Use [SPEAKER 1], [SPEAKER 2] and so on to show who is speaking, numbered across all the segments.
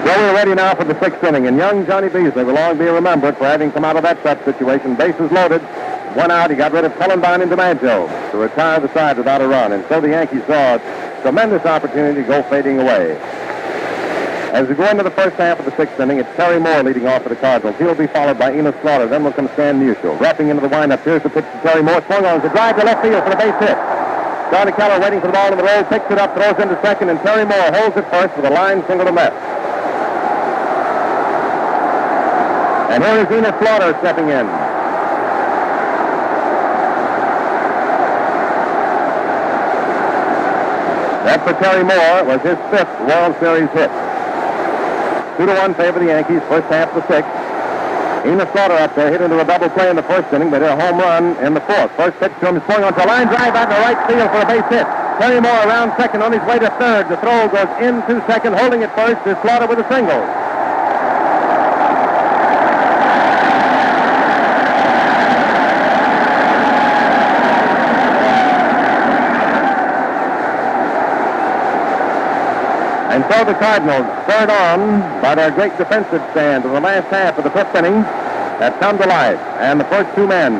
[SPEAKER 1] So we're ready now for the sixth inning, and young Johnny Beasley will long be remembered for having come out of that tough situation. Bases loaded. One out, he got rid of Cullenbine and DiMaggio to retire the side without a run, and so the Yankees saw a tremendous opportunity to go fading away. As we go into the first half of the sixth inning, it's Terry Moore leading off for the Cardinals. He'll be followed by Enos Slaughter. Then will come Stan Musial. Wrapping into the windup, here's the pitch to Terry Moore. Swung on as a drive to left field for the base hit. Johnny Keller waiting for the ball in the roll, picks it up, throws into second, and Terry Moore holds it first with a line single to left. And here is Enos Slaughter stepping in. That for Terry Moore was his fifth World Series hit. 2-1 favor the Yankees, first half of the sixth. Enos Slaughter up there hit into a double play in the first inning, but hit a home run in the fourth. First pitch to him, swung onto a line drive out to right field for a base hit. Terry Moore around second on his way to third. The throw goes into second, holding it first is Slaughter with a single. And so the Cardinals, spurred on by their great defensive stand in the last half of the fifth inning, have come to life. And the first two men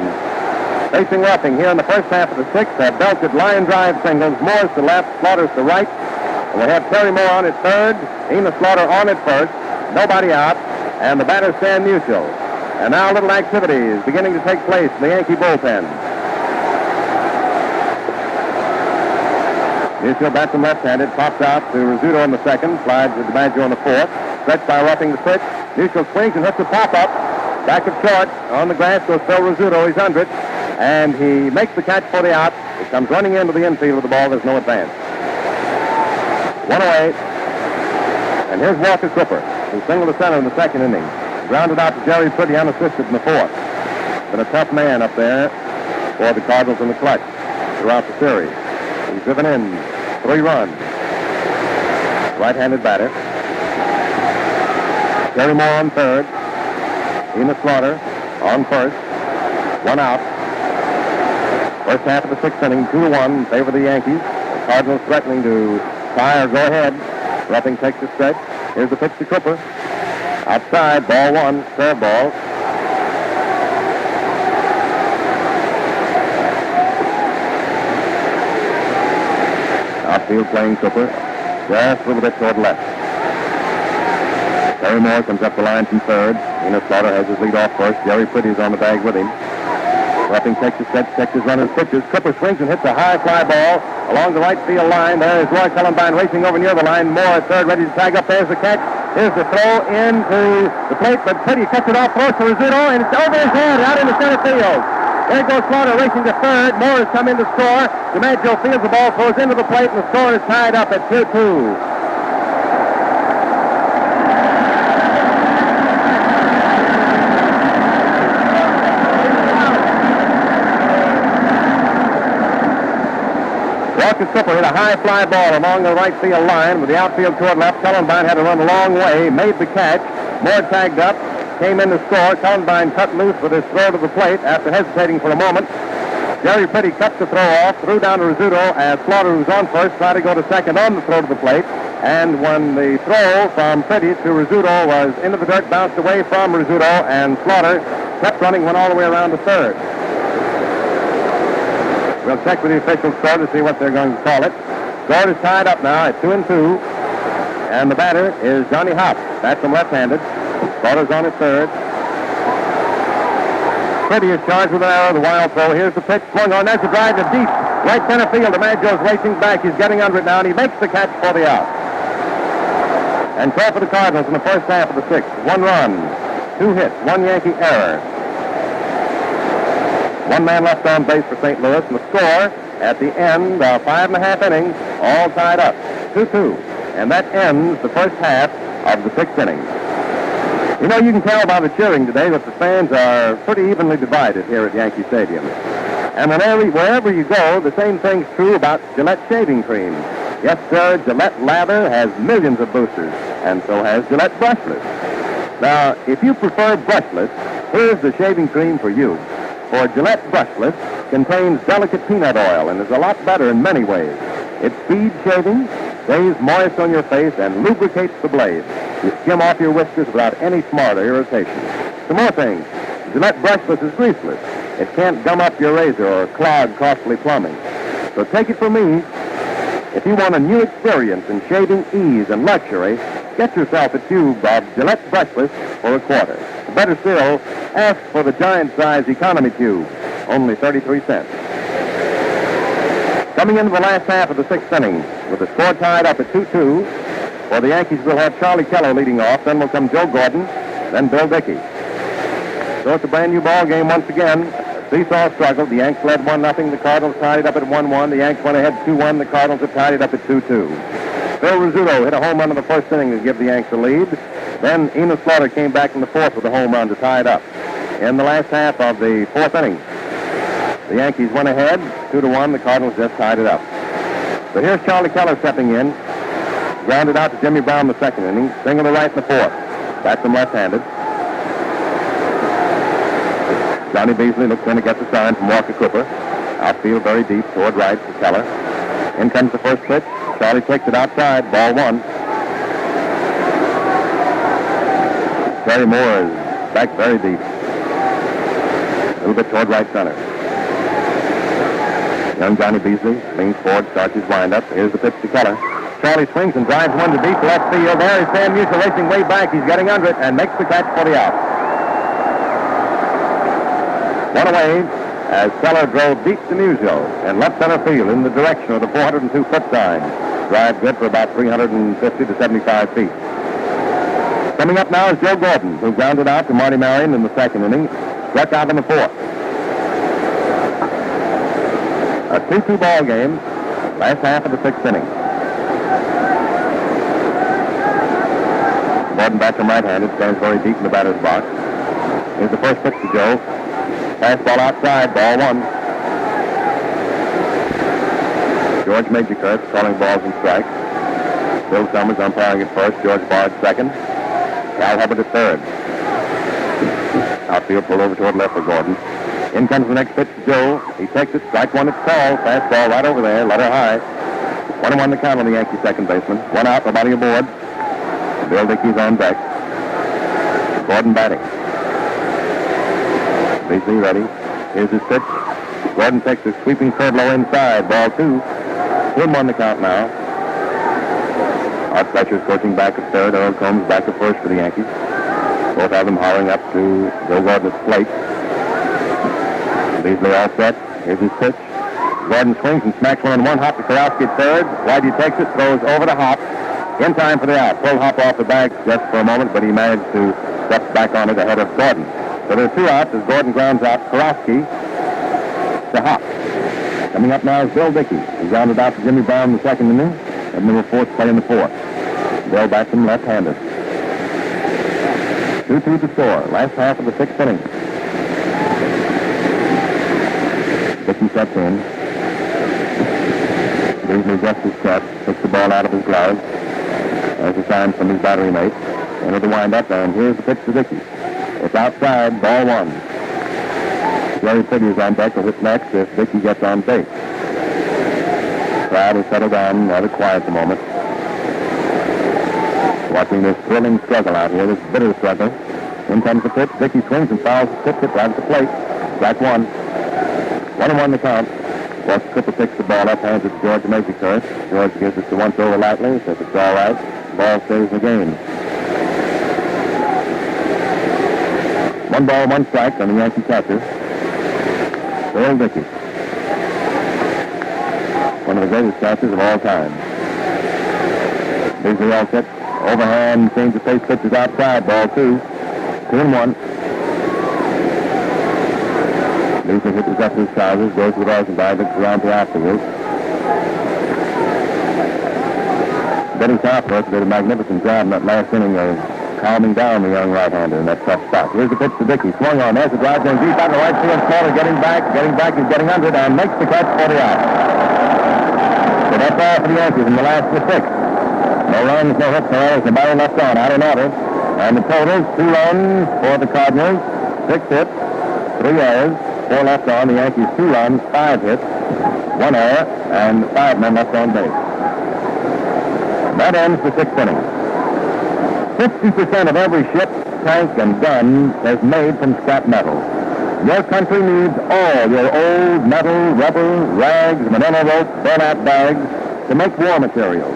[SPEAKER 1] facing roughing here in the first half of the sixth have belted line drive singles. Moore's to left, Slaughter's to right. And we have Terry Moore on at third, Enos Slaughter on at first, nobody out, and the batter Stan Musial. And now a little activity is beginning to take place in the Yankee bullpen. Musial bats him left-handed, pops out to Rizzuto in the second, slides to DiMaggio in the fourth. Stretched by roughing the pitch. Musial swings and hits a pop-up. Back of short. On the grass goes Phil Rizzuto. He's under it. And he makes the catch for the out. He comes running into the infield with the ball. There's no advance. One away. And here's Walker Cooper, who singled to center in the second inning. Grounded out to Jerry Pretty unassisted in the fourth. Been a tough man up there for the Cardinals in the clutch throughout the series. He's driven in 3 runs. Right-handed batter. Terry Moore on third. Enos Slaughter on first. 1 out. First half of the sixth inning, 2-1 in favor of the Yankees. The Cardinals threatening to tie or go ahead. Roughing takes the stretch. Here's the pitch to Cooper. Outside, ball 1, curveball. Outfield playing Cooper, just a little bit toward left. Terry Moore comes up the line from third. Enos Slaughter has his lead off first. Jerry Pretty's on the bag with him. Roughing takes the stretch, checks his runner's pitches. Cooper swings and hits a high fly ball along the right field line. There is Roy Cullenbine racing over near the line. Moore at third, ready to tag up. There's the catch. Here's the throw into the plate, but Pretty cuts it off, throws to Rizzuto, and it's over his head out into center field. There goes Slaughter racing to third. Moore has come in to score. DiMaggio fields the ball, throws into the plate, and the score is tied up at 2-2. Walker Cooper hit a high fly ball along the right field line with the outfield toward left. Cullenbine had to run a long way, made the catch. Moore tagged up. Came in to score. Cullenbine cut loose with his throw to the plate after hesitating for a moment. Jerry Pretty cuts the throw off, threw down to Rizzuto as Slaughter, who's on first, tried to go to second on the throw to the plate. And when the throw from Pretty to Rizzuto was into the dirt, bounced away from Rizzuto, and Slaughter kept running, went all the way around to third. We'll check with the official score to see what they're going to call it. Score is tied up now at 2-2. And the batter is Johnny Hopp. Bats him left-handed. Slaughter's on at third. Pretty is charged with an error, the wild throw. Here's the pitch swung on. That's a drive to deep right center field. DiMaggio's racing back. He's getting under it now, and he makes the catch for the out. And so for the Cardinals in the first half of the sixth. 1 run, 2 hits, 1 Yankee error. 1 man left on base for St. Louis, and the score at the end of 5.5 innings, all tied up, 2-2. And that ends the first half of the sixth inning. You know, you can tell by the cheering today that the fans are pretty evenly divided here at Yankee Stadium. And wherever you go, the same thing's true about Gillette shaving cream. Yes, sir, Gillette Lather has millions of boosters, and so has Gillette Brushless. Now, if you prefer brushless, here's the shaving cream for you. For Gillette Brushless contains delicate peanut oil and is a lot better in many ways. It speeds shaving, stays moist on your face, and lubricates the blade. You skim off your whiskers without any smart or irritation. Some more things. Gillette brushless is greaseless. It can't gum up your razor or clog costly plumbing. So take it from me, if you want a new experience in shaving ease and luxury, get yourself a tube of Gillette brushless for a quarter. Better still, ask for the giant-size economy tube, only 33 cents. Coming into the last half of the sixth inning, with the score tied up at 2-2, for the Yankees will have Charlie Keller leading off, then will come Joe Gordon, then Bill Dickey. So it's a brand new ball game once again. Seesaw struggle. The Yanks led 1-0. The Cardinals tied it up at 1-1. The Yanks went ahead 2-1. The Cardinals have tied it up at 2-2. Phil Rizzuto hit a home run in the first inning to give the Yanks the lead. Then Enos Slaughter came back in the fourth with a home run to tie it up. In the last half of the fourth inning, the Yankees went ahead 2-1. The Cardinals just tied it up. So here's Charlie Keller stepping in. Grounded out to Jimmy Brown in the second inning. Single to right in the fourth. Bats him left-handed. Johnny Beasley looks in to get the sign from Walker Cooper. Outfield very deep toward right to Keller. In comes the first pitch. Charlie takes it outside. Ball one. Terry Moore is back very deep. A little bit toward right center. Young Johnny Beasley leans forward, starts his windup. Here's the pitch to Keller. Charlie swings and drives one to deep left field. There is Sam Musial racing way back. He's getting under it and makes the catch for the out. One away as Keller drove deep to Musial and left center field in the direction of the 402-foot sign. Drive good for about 350 to 75 feet. Coming up now is Joe Gordon, who grounded out to Marty Marion in the second inning, struck out in the fourth. A 2-2 ball game, last half of the sixth inning. Gordon back from right-handed, stands very deep in the batter's box. Here's the first pitch to Joe. Fastball outside, ball one. George Majorkirk calling balls and strikes. Bill Summers umpiring at first, George Bard second. Cal Hubbard at third. Outfield pulled over toward left for Gordon. In comes the next pitch to Joe. He takes it, strike one, it's called. Fastball right over there, letter high. 1-1 the count on the Yankee second baseman. One out, nobody aboard. Bill Dickey's on deck. Gordon batting. Beasley ready. Here's his pitch. Gordon takes a sweeping curve low inside. Ball two. 2-1 the count now. Art Fletcher's coaching back at third. Earl Combs back at first for the Yankees. Both of them hollering up to Joe Gordon's plate. Beasley all set. Here's his pitch. Gordon swings and smacks one on one hop to Karowski at third. Whitey takes it, throws over the hop. In time for the out. Full hop off the bag just for a moment, but he managed to step back on it ahead of Gordon. So there are two outs as Gordon grounds out Karowski to hop. Coming up now is Bill Dickey. He grounded out to Jimmy Brown in the second inning, and number fourth play in the fourth. Bill bats him left-handed. 2-2 to score. Last half of the sixth inning. Dickey steps in. Beasley adjusts his step, takes the ball out of his glove. There's a sign from his battery mate. Into the windup, and here's the pitch to Dickey. It's outside, ball one. Jerry Pretty is on deck to hit next if Dickey gets on base. Crowd has settled down, rather quiet at the moment. Watching this thrilling struggle out here, this bitter struggle. In comes the pitch. Dickey swings and fouls the pitch right at the plate. Strike one. 1-1 the count. Walker Cooper picks the ball up, hands it to George Majorkirk. George gives it to once over lightly, says it's all right. Ball stays in the game. 1 ball, 1 strike on the Yankee catcher. Bill Dickey. One of the greatest catchers of all time. Beasley all set. Overhand, change of pace, pitches outside. Ball 2. 2-1. Beasley hits up his trousers, goes to the Rosenberg, looks around to afterwards. Benny Southworth did a magnificent job in that last inning of calming down the young right-hander in that tough spot. Here's the pitch to Dickey. Swung on. There's the drive going deep out in the right field. Slaughter getting back. He's getting under it and makes the catch for the out. So that's all for the Yankees in the last of the sixth. No runs, no hits, no errors. The batter left on out in order. And the totals, 2 runs for the Cardinals, 6 hits, 3 errors, 4 left on. The Yankees 2 runs, 5 hits, 1 error, and 5 men left on base. That ends the sixth inning. 50% of every ship, tank, and gun is made from scrap metal. Your country needs all your old metal, rubber, rags, manila rope, burlap bags to make war materials.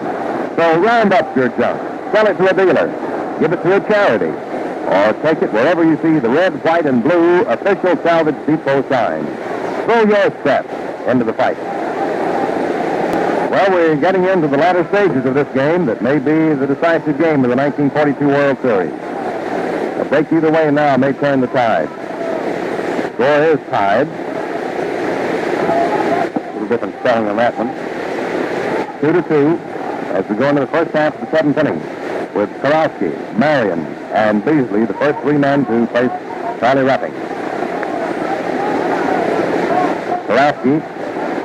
[SPEAKER 1] So round up your junk, sell it to a dealer, give it to a charity, or take it wherever you see the red, white, and blue official Salvage Depot sign. Throw your set into the fight. Well, we're getting into the latter stages of this game that may be the decisive game of the 1942 World Series. A break either way now may turn the tide. Score is tied. A little different spelling on that one. 2-2 as we go into the first half of the seventh inning with Karofsky, Marion, and Beasley, the first three men to face Charlie Rupping. Karofsky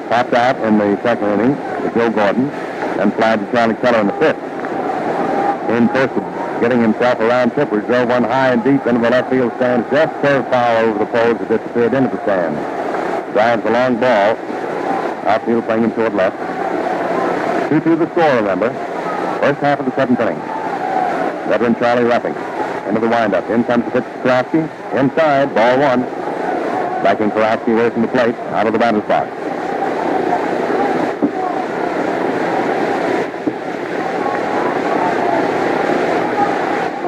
[SPEAKER 1] popped out in the second inning to Joe Gordon and flied to Charlie Keller in the fifth. In course of getting himself around Tipper, drove one high and deep into the left field stands, just served foul over the poles that disappeared into the stands. Drives a long ball. Outfield playing him toward left. 2-2 the score, remember. First half of the seventh inning. Veteran Charlie Rupping into the windup. In comes the pitch to Karofsky. Inside, ball one. Backing Karofsky away from the plate, out of the batter's box.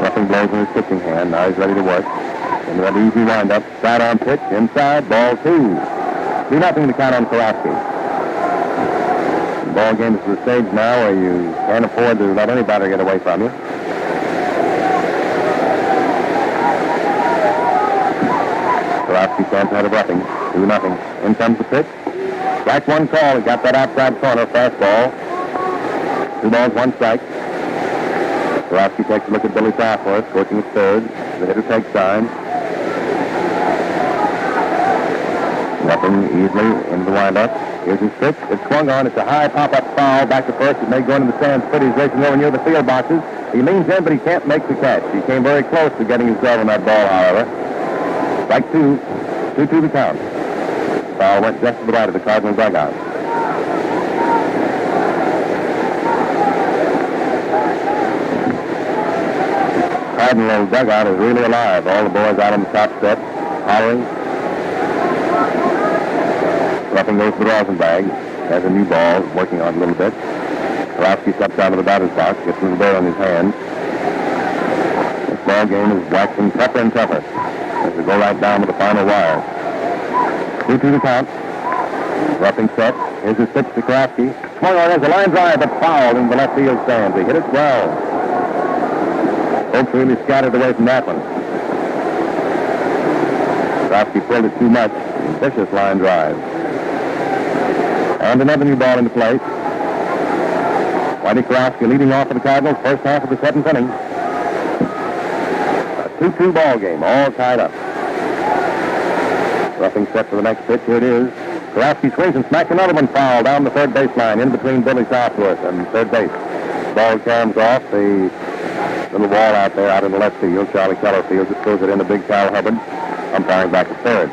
[SPEAKER 1] Rupping blows in his pitching hand. Now he's ready to work. Into that easy windup. Sidearm pitch. Inside, ball two. 2-0 to count on Karofsky. The ball game is to the stage now where you can't afford to let any batter get away from you. Karofsky stands ahead of Rupping. 2-0. In comes the pitch. Strike one call. He got that outside corner fastball. 2 balls, 1 strike. Karofsky takes a look at Billy Southworth, working at third. The hitter takes sign. Rupping easily into the windup. Here's his pitch. It's swung on. It's a high pop-up foul. Back to first. It may go into the stands. He's racing over near the field boxes. He leans in, but he can't make the catch. He came very close to getting his glove on that ball, however. Strike two. 2-2 the count. Foul went just to the right of the Cardinals dugout. Cardinal dugout is really alive. All the boys out on the top step, hollering. Rupping goes to the rosin bag. Has a new ball, working on it a little bit. Karofsky steps out of the batter's box, gets a little bear on his hand. This ball game is waxing tougher and tougher as we go right down to the final wire. 2-2 the count. Rupping set. Here's his pitch to Karofsky. Swung on, there's a line drive, but fouled in the left field stands. He hit it well. Folks really scattered away from that one. Karofsky pulled it too much. Vicious line drive. And another new ball into play. Whitey Karofsky leading off for the Cardinals, first half of the seventh inning. A 2-2 ball game, all tied up. Rupping set for the next pitch. Here it is. Karofsky swings and smacks another one foul down the third baseline, in between Billy Southworth and third base. Ball caroms off the little wall out there, out in the left field. Charlie Keller fields it, throws it into Big Cal Hubbard, umpiring back to third.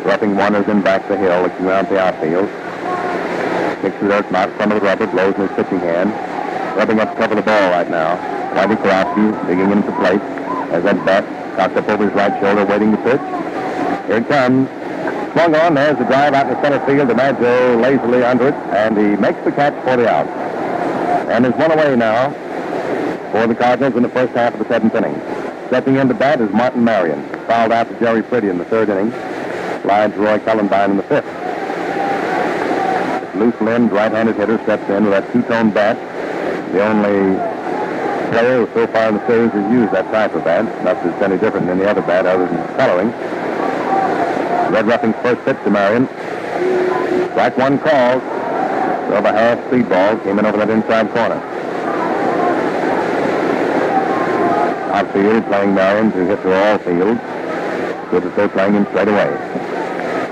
[SPEAKER 1] Rupping wanders in back the hill, looking around the outfield. Kicks the dirt, knocks some of the rubber, blows in his pitching hand. Rubbing up to cover the ball right now. Whitey Karofsky digging into the plate. Has that bat cocked up over his right shoulder, waiting to pitch. Here it comes. Swung on, there's the drive out in the center field. DiMaggio lazily under it, and he makes the catch for the out. And there's one away now for the Cardinals in the first half of the seventh inning. Stepping in to bat is Martin Marion. Fouled out to Jerry Pretty in the third inning. Slides Roy Cullenbine in the fifth. This loose-limbed right-handed hitter steps in with that two-tone bat. The only player who so far in the series has used that type of bat. Not that it's any different than the other bat other than coloring. Red Ruffing's first pitch to Marion. Strike one called. Drove a half-speed ball. Came in over that inside corner. Outfield playing Marion to hit to all fields. Good as they're playing him straight away.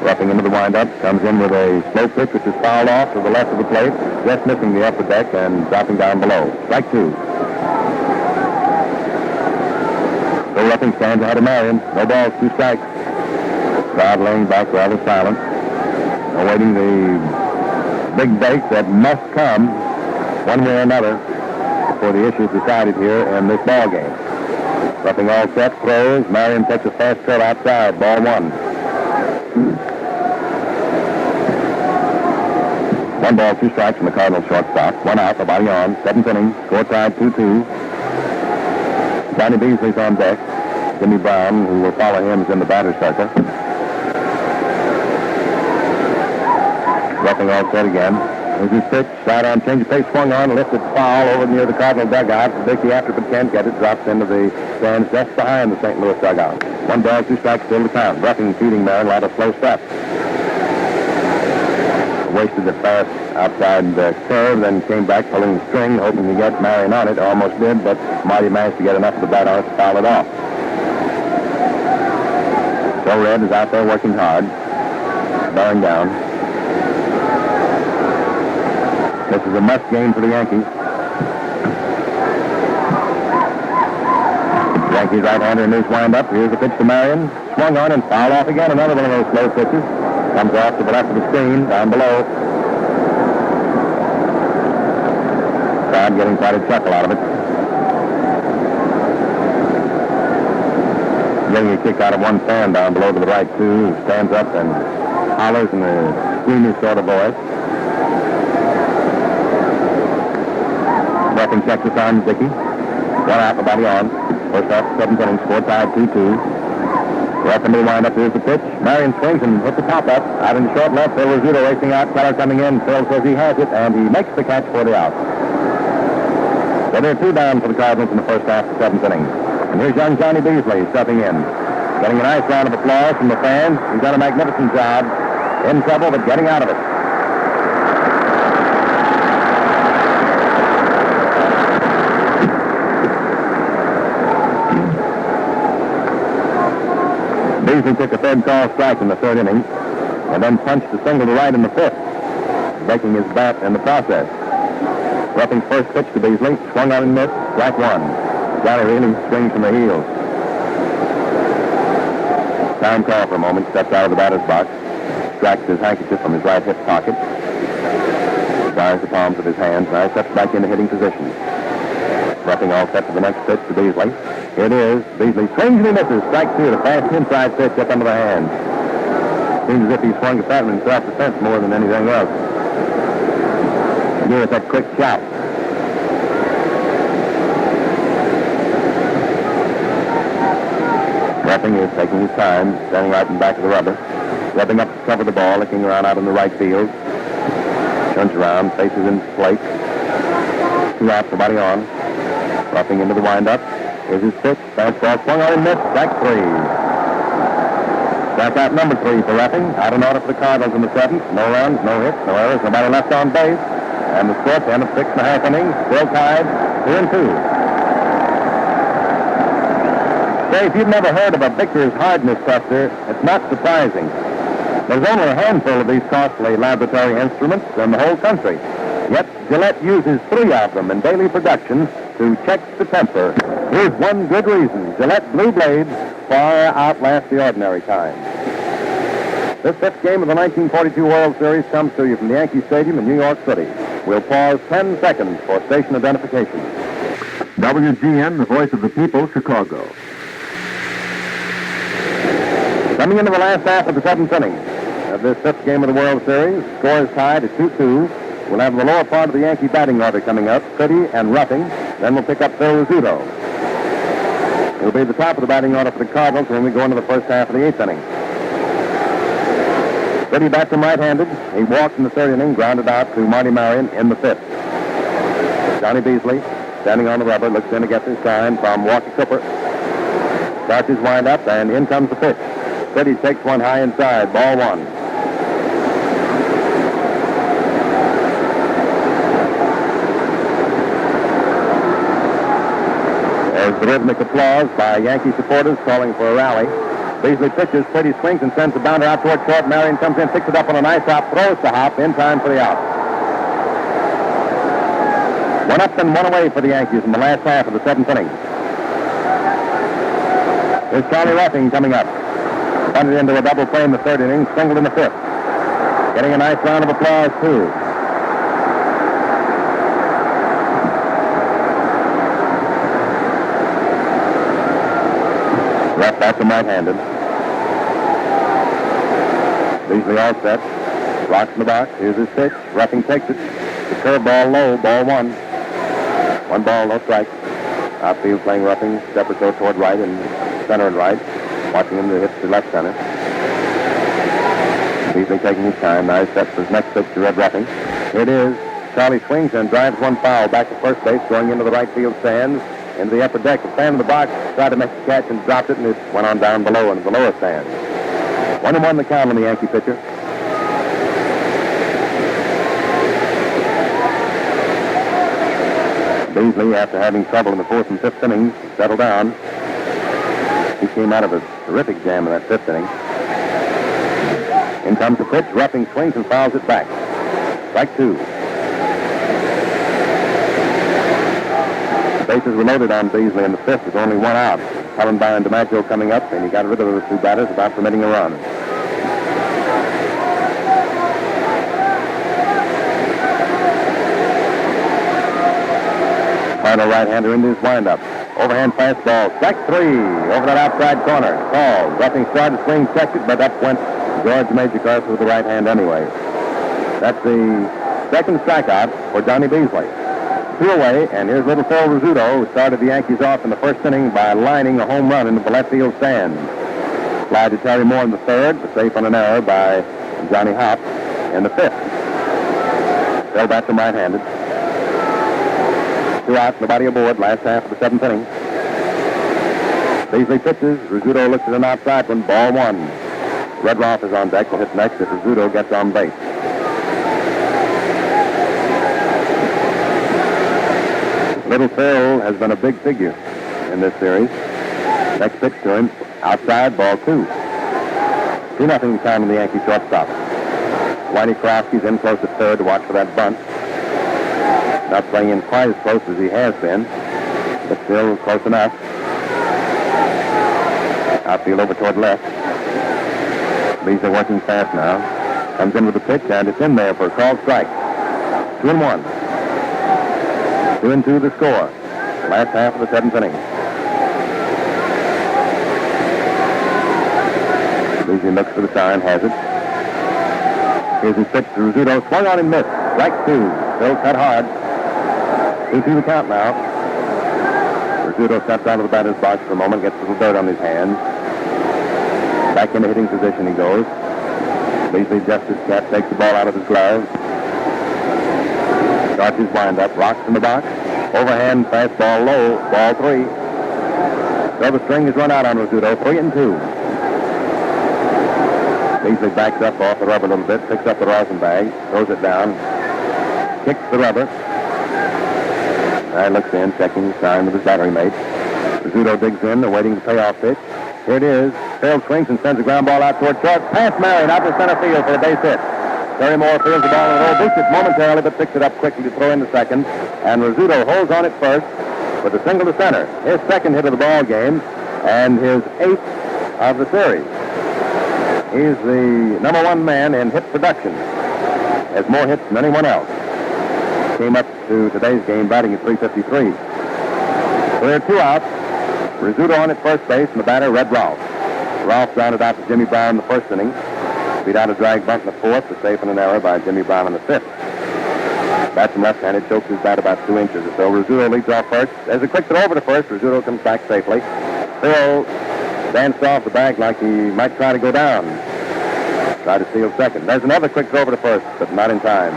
[SPEAKER 1] Ruffing into the windup, comes in with a slow pitch which is fouled off to the left of the plate, just missing the upper deck and dropping down below. Strike two. So Ruffing stands ahead of Marion. No balls, 2 strikes. Crowd laying back rather silent, awaiting the big break that must come one way or another for the issues decided here in this ball game. Roughing all set, throws. Marion takes a fast throw outside. Ball one. 1 ball, 2 strikes from the Cardinals shortstop. 1 out, the body on. 7th inning, score tied 2-2. Johnny Beasley's on deck. Jimmy Brown, who will follow him, is in the batter's circle. Roughing all set again. There's his pitch, side on, change of pace, swung on, lifted foul over near the Cardinal dugout. Dickey, after but can't get it, drops into the stands just behind the St. Louis dugout. 1 ball, 2 strikes, still to count. Roughing, feeding Marion, a lot of slow steps. Wasted the fast outside the curve, then came back pulling the string, hoping to get Marion on it. Almost did, but Marty managed to get enough of the bat on it to foul it off. Joe Red is out there working hard, bearing down. This is a must game for the Yankees. Yankees right-hander in his wind-up. Here's the pitch to Marion. Swung on and fouled off again. Another one of those slow pitches. Comes off to the left of the screen, down below. Crowd getting quite a chuckle out of it. Getting a kick out of one fan down below to the right, too, who stands up and hollers in a squeamy sort of voice. Roughing checks the sign, Dickey. 1 out, the body on. First off, 7th inning, score tied 2-2. Left into the windup, here's the pitch. Marion swings and hits the top up. Out in the short left, Phil Rizzuto racing out. Keller coming in. Phil says he has it, and he makes the catch for the out. So there are 2 down for the Cardinals in the first half of the 7th inning. And here's young Johnny Beasley stepping in. Getting a nice round of applause from the fans. He's done a magnificent job. In trouble, but getting out of it. Beasley took a third call strike in the 3rd inning, and then punched a single to right in the 5th, breaking his bat in the process. Roughing's first pitch to Beasley, swung on and missed, strike 1. Johnny really swings from the heels. Time call for a moment, steps out of the batter's box, extracts his handkerchief from his right hip pocket, dries the palms of his hands, now steps back into hitting position. Roughing all set for the next pitch to Beasley. Here it is. Beasley swings and he misses. Strike 2, the fast inside pitch up under the hand. Seems as if he swung at that in self-defense more than anything else. Give it that quick shot. Roughing is taking his time, standing right in back of the rubber. Rubbing up to cover the ball, looking around out in the right field. Turns around, faces into the plate. 2 outs, the body on. Roughing into the windup. Here's his pitch. Fastball swung on and missed. Strike 3. Strikeout number 3 for Roughing. Out in order for the Cardinals in the 7th. No runs, no hits, no errors, nobody left on base. And the score, 10 of 6.5 innings, still tied 2-2. Say, if you've never heard of a Vickers hardness tester, it's not surprising. There's only a handful of these costly laboratory instruments in the whole country. Yet Gillette uses 3 of them in daily production to check the temper. Here's one good reason. Gillette Blue Blades far outlast the ordinary kind. This 5th game of the 1942 World Series comes to you from the Yankee Stadium in New York City. We'll pause 10 seconds for station identification.
[SPEAKER 2] WGN, the voice of the people, Chicago.
[SPEAKER 1] Coming into the last half of the 7th inning of this 5th game of the World Series, score is tied at 2-2. We'll have the lower part of the Yankee batting order coming up, Pretty and Roughing. Then we'll pick up Phil Rizzuto. It'll be the top of the batting order for the Cardinals when we go into the first half of the 8th inning. Pretty bats him right-handed. He walks in the 3rd inning, grounded out to Marty Marion in the 5th. Johnny Beasley, standing on the rubber, looks in to get this sign from Walker Cooper. Starts his wind-up, and in comes the pitch. Pretty takes one high inside, ball 1. There's the rhythmic applause by Yankee supporters calling for a rally. Beasley pitches, Pretty swings and sends the bounder out toward short. Marion comes in, picks it up on a nice hop, throws the hop in time for the out. 1 up and 1 away for the Yankees in the last half of the 7th inning. Here's Charlie Roughing coming up. Bunted into a double play in the 3rd inning, singled in the 5th. Getting a nice round of applause, too. Left back to right-handed. Beasley all set. Rocks in the box. Here's his pitch. Roughing takes it. The curveball low. Ball one. One ball, no strike. Outfield playing Roughing. Step or so toward right and center and right. Watching him to hit to left center. Beasley taking his time. Now he steps for his next pitch to Red Roughing. Here it is. Charlie swings and drives one foul back to first base, going into the right field stands, into the upper deck. The fan in the box tried to make the catch and dropped it, and it went on down below into the lower stands. 1-1 the count on the Yankee pitcher. Beasley, after having trouble in the fourth and fifth innings, settled down. He came out of a terrific jam in that fifth inning. In comes the pitch. Roughing swings and fouls it back. Strike two. The bases were loaded on Beasley in the fifth with only one out. Cullenby and DiMaggio coming up, and he got rid of those two batters without permitting a run. Cardinal right-hander into his windup. Overhand fastball. Strike three. Over that outside corner. Called. Roughing started to swing, checked it, but up went George Majorcar with the right hand anyway. That's the second strikeout for Johnny Beasley. Two away, and here's little Phil Rizzuto, who started the Yankees off in the first inning by lining a home run into the left field stand. Fly to Terry Moore in the third, but safe on an error by Johnny Hopp in the fifth. Phil back to right-handed. Two outs, nobody aboard, last half of the seventh inning. Beasley pitches. Rizzuto looks at an outside one, ball one. Red Rolfe is on deck. Will hit next if Rizzuto gets on base. Little Phil has been a big figure in this series. Next pitch to him, outside, ball two. 2-0 time in the Yankee shortstop. Whitey Krofsky's in close at third to watch for that bunt. Not playing in quite as close as he has been, but still close enough. Outfield over toward left. Beasley working fast now. Comes in with the pitch, and it's in there for a called strike. 2-1. 2-2 the score. Last half of the seventh inning. Beasley looks for the sign, has it. Here's his pitch to Rizzuto. Swung on and missed. Strike two. Still cut hard. 2-2 the count now. Rizzuto steps out of the batter's box for a moment, gets a little dirt on his hands. Back into hitting position he goes. Beasley adjusts his cap, takes the ball out of his glove. Starts his windup, rocks in the box. Overhand fastball low, ball three. So the string is run out on Rizzuto, 3-2. Beasley backs up off the rubber a little bit, picks up the rosin bag, throws it down, kicks the rubber. Guy looks in, checking his sign with his battery mate. Rizzuto digs in, awaiting the payoff pitch. Here it is. Phil swings and sends a ground ball out toward short. Past Marion out to center field for a base hit. Terry Moore fields the ball in the hole, boots it momentarily, but picks it up quickly to throw into second. And Rizzuto holds on at first with a single to center. His second hit of the ball game and his 8th of the series. He's the number one man in hit production. Has more hits than anyone else. Came up to today's game batting at .353. So there are two outs. Rizzuto on at first base, and the batter, Red Rolfe. Rolfe grounded out to Jimmy Brown in the first inning. Beat out a drag bunt in the fourth, was safe in an error by Jimmy Brown in the fifth. Bats from left-handed, chokes his bat about 2 inches or so. Rizzuto leads off first. There's a quick throw over to first. Rizzuto comes back safely. Phil danced off the bag like he might try to go down. Try to steal second. There's another quick throw over to first, but not in time.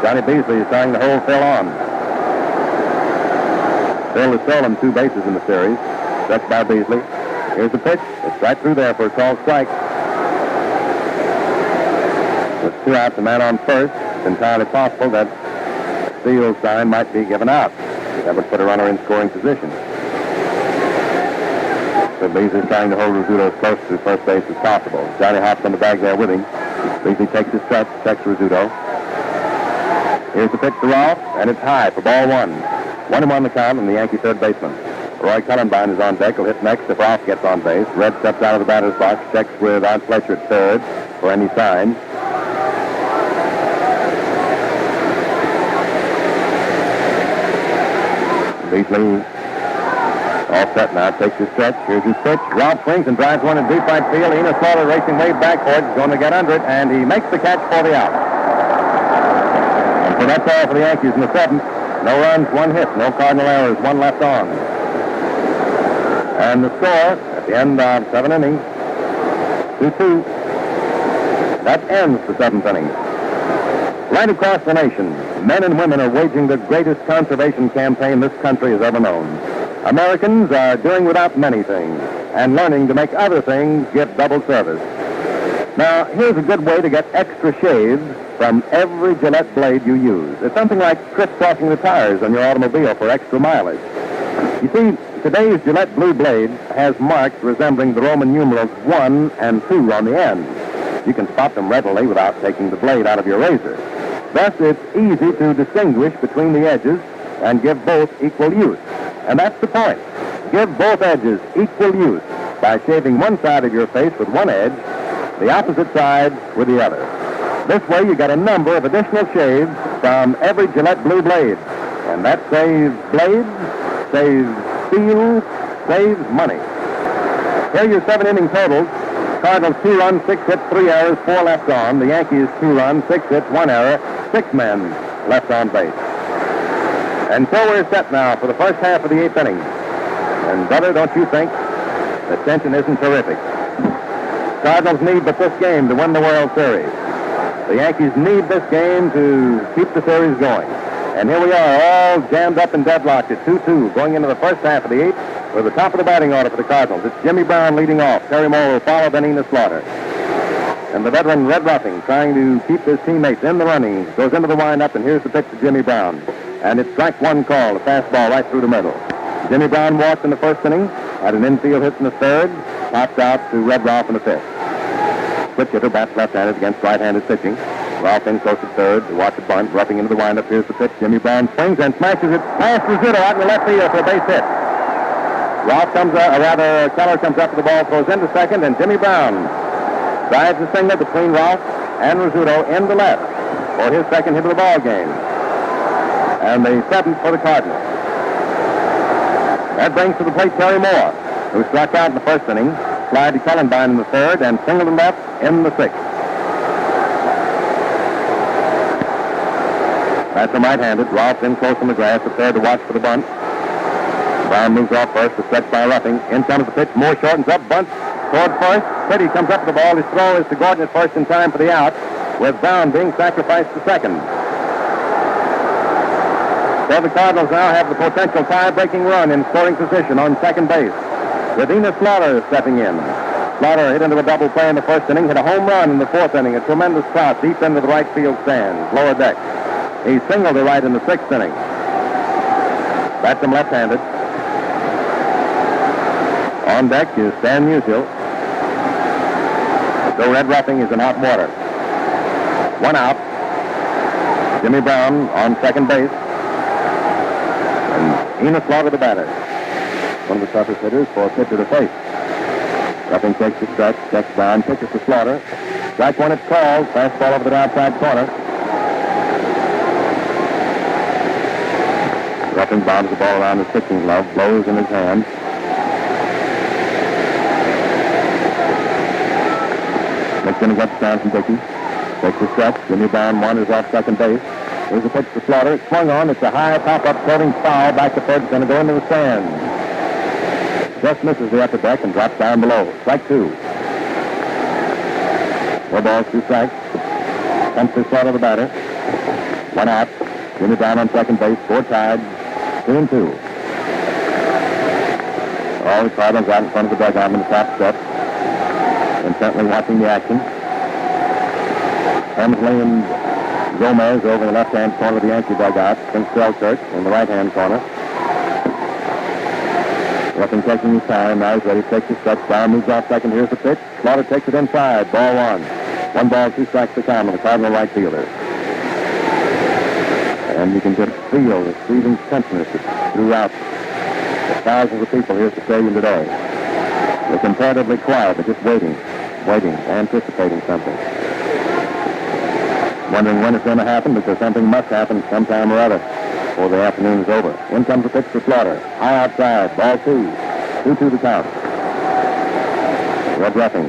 [SPEAKER 1] Johnny Beasley is trying to hold Phil on. Phil has stolen 2 bases in the series. Struck by Beasley. Here's the pitch. It's right through there for a called strike. With 2 outs, a man on first. It's entirely possible that a steal sign might be given out. That would put a runner in scoring position. So Beasley's trying to hold Rizzuto as close to first base as possible. Johnny hops on the bag there with him. Beasley takes his stretch, checks Rizzuto. Here's the pitch to Rolfe, and it's high for ball one. 1-1 the count, and the Yankee third baseman. Roy Cullenby is on deck. He'll hit next if Rolfe gets on base. Red steps out of the batter's box, checks with Art Fletcher at third for any sign. Beasley All set now. Takes his stretch. Here's his pitch. Ralph swings and drives one in deep right field. Enos Slaughter racing way back for it. He's going to get under it, and he makes the catch for the out. And so that's all for the Yankees in the seventh. No runs, one hit. No Cardinal errors, one left on. And the score at the end of 7 innings, 2-2. That ends the seventh inning. Right across the nation, men and women are waging the greatest conservation campaign this country has ever known. Americans are doing without many things and learning to make other things give double service. Now, here's a good way to get extra shaves from every Gillette blade you use. It's something like crisscrossing the tires on your automobile for extra mileage. You see, today's Gillette Blue blade has marks resembling the Roman numerals 1 and 2 on the end. You can spot them readily without taking the blade out of your razor. Thus, it's easy to distinguish between the edges and give both equal use. And that's the point. Give both edges equal use by shaving one side of your face with one edge, the opposite side with the other. This way, you get a number of additional shaves from every Gillette Blue blade. And that saves blades, saves steel, saves money. Here are your 7-inning totals. Cardinals 2 runs, 6 hits, 3 errors, 4 left on. The Yankees 2 runs, 6 hits, 1 error, 6 men left on base. And so we're set now for the first half of the 8th inning. And brother, don't you think the tension isn't terrific? Cardinals need but this game to win the World Series. The Yankees need this game to keep the series going. And here we are, all jammed up and deadlocked at 2-2, going into the first half of the 8th with the top of the batting order for the Cardinals. It's Jimmy Brown leading off. Terry Moore will follow, then Enos Slaughter. And the veteran Red Ruffing, trying to keep his teammates in the running, goes into the windup, and here's the pitch to Jimmy Brown. And it's strike one call, a fastball right through the middle. Jimmy Brown walked in the first inning, had an infield hit in the third, popped out to Red Ralph in the fifth. Switch hitter bats left-handed against right-handed pitching. Ralph in close at third to watch it bunt. Ruffing into the windup. Here's the pitch. Jimmy Brown swings and smashes it past Rizzuto out in the left field for a base hit. Keller comes up to the ball, throws into second, and Jimmy Brown drives the single between Ralph and Rizzuto into left for his second hit of the ball game. And the seventh for the Cardinals. That brings to the plate Terry Moore, who struck out in the first inning, slide to Kellenbein in the third, and single to left in the sixth. That's a right-handed. Ralph in close on the grass, at third to watch for the bunt. Brown moves off first, to stretch by Ruffing. In comes the pitch. Moore shortens up, bunts toward first. Pretty comes up to the ball. His throw is to Gordon at first in time for the out, with Brown being sacrificed to second. So the Cardinals now have the potential tie-breaking run in scoring position on second base, with Enos Slaughter stepping in. Slaughter hit into a double play in the first inning, hit a home run in the fourth inning, a tremendous shot deep into the right field stands, lower deck. He singled to right in the sixth inning. Bats him left-handed. On deck is Stan Musial. So Red Ruffing is in hot water. One out. Jimmy Brown on second base. And Enos Slaughter the batter. One of the toughest hitters for a pitcher to face. Ruffing takes the stretch, checks Brown, pitches to Slaughter. Strike one, it's called. Fastball over the outside corner. Ruffing bobs the ball around his pitching glove, blows in his hand. Makes an against down from Dickey. Takes the stretch. Jimmy Brown wanders off second base. Here's a pitch to Slaughter. It's swung on. It's a high pop-up floating foul. Back to third. It's going to go into the stands. Just misses the upper deck and drops down below. Strike two. 4 balls, 2 strikes. Comes to Slaughter the batter. One out. Jimmy Brown on second base. 4 tied. 2-2. All the Cardinals out in front of the dugout in the top step, intently watching the action. Hemsley and Gomez over in the left-hand corner of the Yankee dugout. Pink Selkirk in the right-hand corner. Ruffing taking his time. Now he's ready to take the stretch. Brown moves off second. Here's the pitch. Slaughter takes it inside. Ball 1. 1 ball, 2 strikes to count on the Cardinal right fielder. And you can just feel the seething tension throughout the thousands of people here at the stadium today. They're comparatively quiet, but just waiting, anticipating something. Wondering when it's going to happen, because something must happen sometime or other before the afternoon is over. In comes the pitch for Slaughter. High outside, ball 2. 2-2 the count. Red roughing.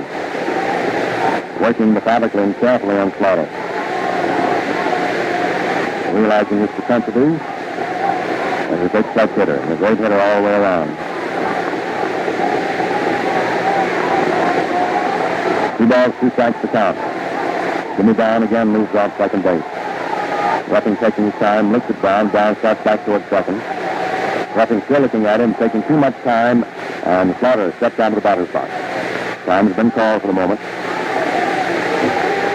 [SPEAKER 1] Working methodically and carefully on Slaughter. Realizing his propensity as a big clutch hitter, and a great hitter all the way around. 2 balls, 2 strikes to count. Jimmy Brown again moves off second base. Ruffing taking his time, looks at Brown. Brown starts back towards second. Ruffing still looking at him, taking too much time, and Slaughter steps down to the batter's box. Time has been called for the moment.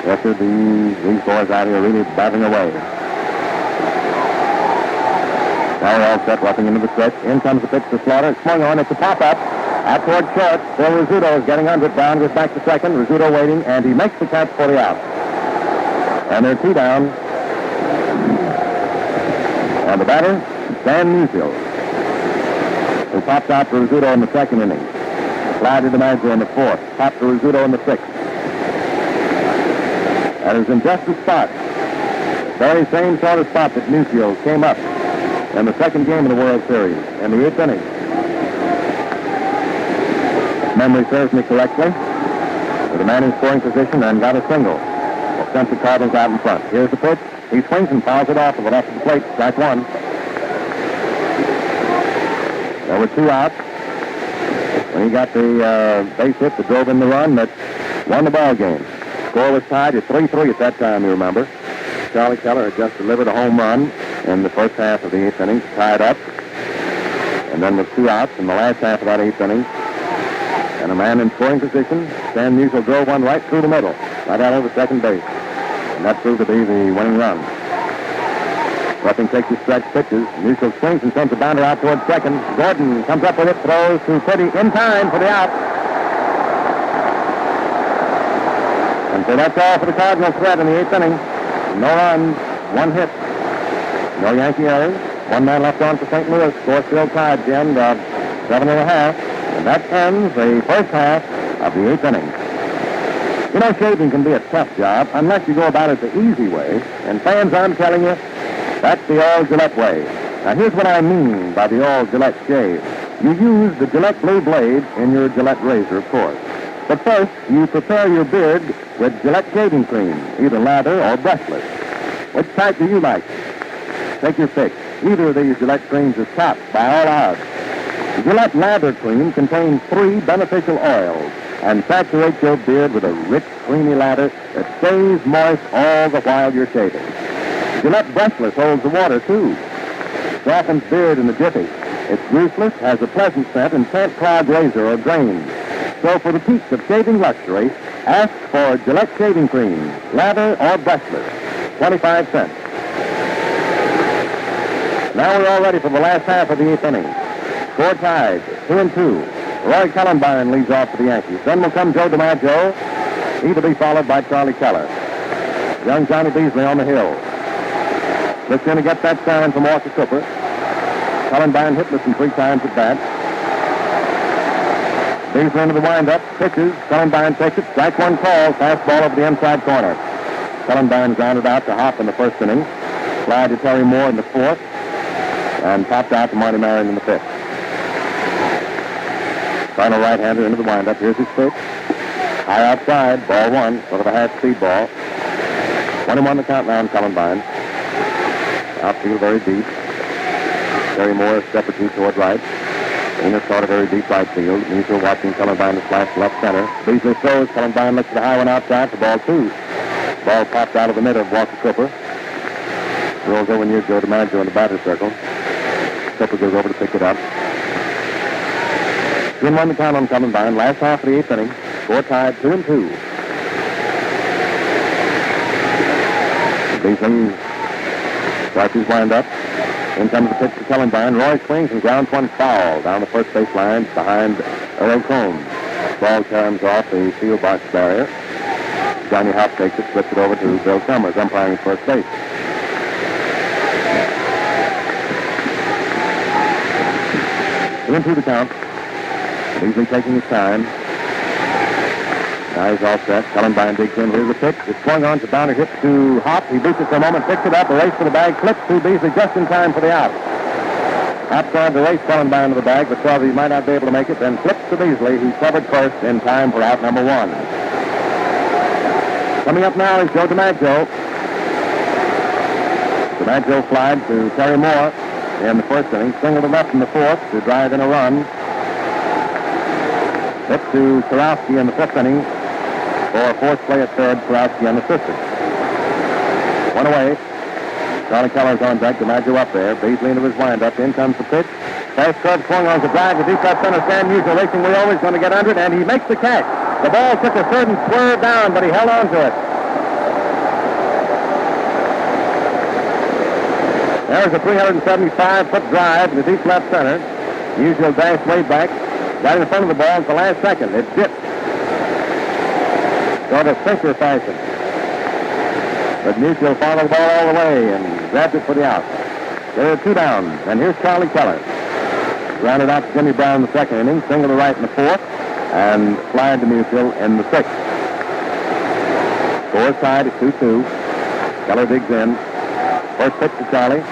[SPEAKER 1] After these boys out here really batting away. Now we're all set, Ruffing into the stretch. In comes the pitch to Slaughter. It's swung on. It's a pop-up. Out toward short. Phil Rizzuto is getting under it. Brown goes back to second. Rizzuto waiting, and he makes the catch for the out. And they're 2 down. And the batter, Stan Musial, who popped out to Rizzuto in the second inning. Fly to DiMaggio in the fourth. Popped to Rizzuto in the sixth. That is in just the spot. The very same sort of spot that Musial came up in the second game of the World Series in the 8th inning. If memory serves me correctly, with a man in scoring position and got a single. That sent the Cardinals out in front. Here's the pitch. He swings and fouls it off to the left of the plate. Strike one. There were 2 outs. When he got the base hit that drove in the run that won the ball game. Score was tied at 3-3 at that time, you remember. Charlie Keller had just delivered a home run in the first half of the 8th inning, tied up. And then with 2 outs in the last half of that 8th inning. And a man in scoring position, Stan Musial drove one right through the middle, right out over second base. And that proved to be the winning run. Ruffing takes his stretch pitches. Musial swings and sends a bounder out towards second. Gordon comes up with it, throws to Pretty in time for the out. And so that's all for the Cardinals threat in the 8th inning. No runs, 1 hit. No Yankee errors. 1 man left on for St. Louis. Score still tied at the end of 7 1/2. And that ends the first half of the 8th inning. You know, shaving can be a tough job unless you go about it the easy way. And fans, I'm telling you, that's the all Gillette way. Now, here's what I mean by the all Gillette shave. You use the Gillette blue blade in your Gillette razor, of course. But first, you prepare your beard with Gillette shaving cream, either lather or brushless. Which type do you like? Take your pick. Either of these Gillette creams is top by all odds. The Gillette lather cream contains 3 beneficial oils and saturates your beard with a rich, creamy lather that stays moist all the while you're shaving. Gillette brushless holds the water, too. Softens beard in a jiffy. It's useless, has a pleasant scent, and can't clog razor or grains. So for the peaks of shaving luxury, ask for Gillette shaving cream, lather or brushless, 25 cents. Now we're all ready for the last half of the 8th inning. Score tied, 2-2. Roy Cullenbine leads off for the Yankees. Then will come Joe DiMaggio. He to be followed by Charlie Keller. Young Johnny Beasley on the hill. Just going to get that sign from Walker Cooper. Cullenbine hitless 3 times at bat. Beasley into the windup. Pitches. Cullenbine takes it. Strike 1 call. Fastball over the inside corner. Cullenbine grounded out to Hop in the first inning. Fly to Terry Moore in the 4th. And popped out to Marty Marion in the 5th. Final right-hander into the windup. Here's his pitch. High outside. Ball 1. Sort of a half-speed ball. 21 the count now on Cullenbine. Outfield very deep. Terry Moore a step or 2 toward right. Enos caught a very deep right field. Musial watching Cullenbine to slash left center. Beasley throws. Cullenbine looks at the high one outside for ball 2. Ball popped out of the middle of Walker Cooper. Rolls over near Joe DiMaggio in the batter's circle. Cooper goes over to pick it up. 2-1 the count on Cullenbine. Last half of the 8th inning. Score tied 2-2. Beasley starts his wind-up. In comes the pitch to Cullenbine. Roy swings and grounds one foul down the first base line behind Earl Combs. Ball comes off the field box barrier. Johnny Hop takes it, flips it over to Bill Summers, umpiring first base. Into the count. Beasley taking his time. Now he's all set. Cullenbine digs in. Here's the pitch. It's swung on to Downer, hits to Hop. He boots it for a moment, picks it up, a race for the bag, flips to Beasley just in time for the out. Hops on to race Cullen by into the bag, but saw that he might not be able to make it, then flips to Beasley, who covered first in time for out number 1. Coming up now is Joe DiMaggio. DiMaggio flied to Terry Moore in the first inning, single to left in the fourth to drive in a run. Hit to Sarowski in the fifth inning for fourth play at third, Sarowski unassisted. 1 away. Charlie Keller's on deck, DiMaggio up there. Beasley into his windup. In comes the pitch. First curve swung on the drive. The deep left center stand. Musial racing wheel is going to get under it, and he makes the catch. The ball took a certain swerve down, but he held on to it. There's a 375-foot drive in the deep left center. Musial dashed way back. Got in front of the ball at the last second. It dipped. Sort of sinker fashion. But Musial followed the ball all the way and grabbed it for the out. There are 2 down. And here's Charlie Keller. Grounded out to Jimmy Brown in the second inning. Single to right in the fourth. And flying to Musial in the sixth. Score tied at 2-2. Keller digs in. First pitch to Charlie.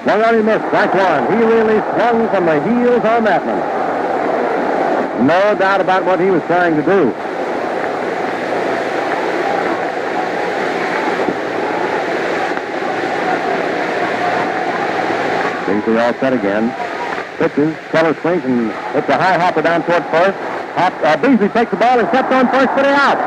[SPEAKER 1] Swung on, he missed. Strike 1. He really swung from the heels on that one. No doubt about what he was trying to do. Beasley all set again. Pitches. Keller swings and hits a high hopper down toward first. Beasley takes the ball and steps on first for the out.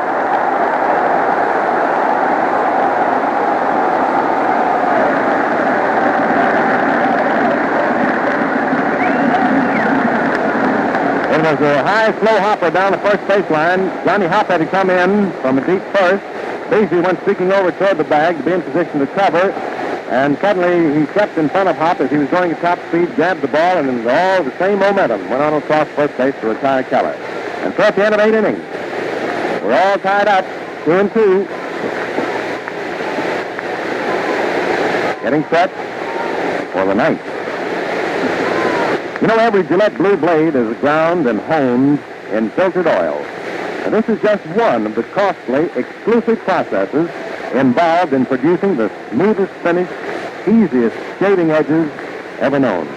[SPEAKER 1] It was a high, slow hopper down the first baseline. Johnny Hop had to come in from a deep first. Beasley went streaking over toward the bag to be in position to cover. And suddenly he stepped in front of Hop as he was going at top speed, grabbed the ball, and all the same momentum went on across first base to retire Keller. And so at the end of 8 innings, we're all tied up, 2-2. Getting set for the ninth. You know, every Gillette Blue Blade is ground and honed in filtered oil. And this is just one of the costly, exclusive processes involved in producing the smoothest finish, easiest shading edges ever known.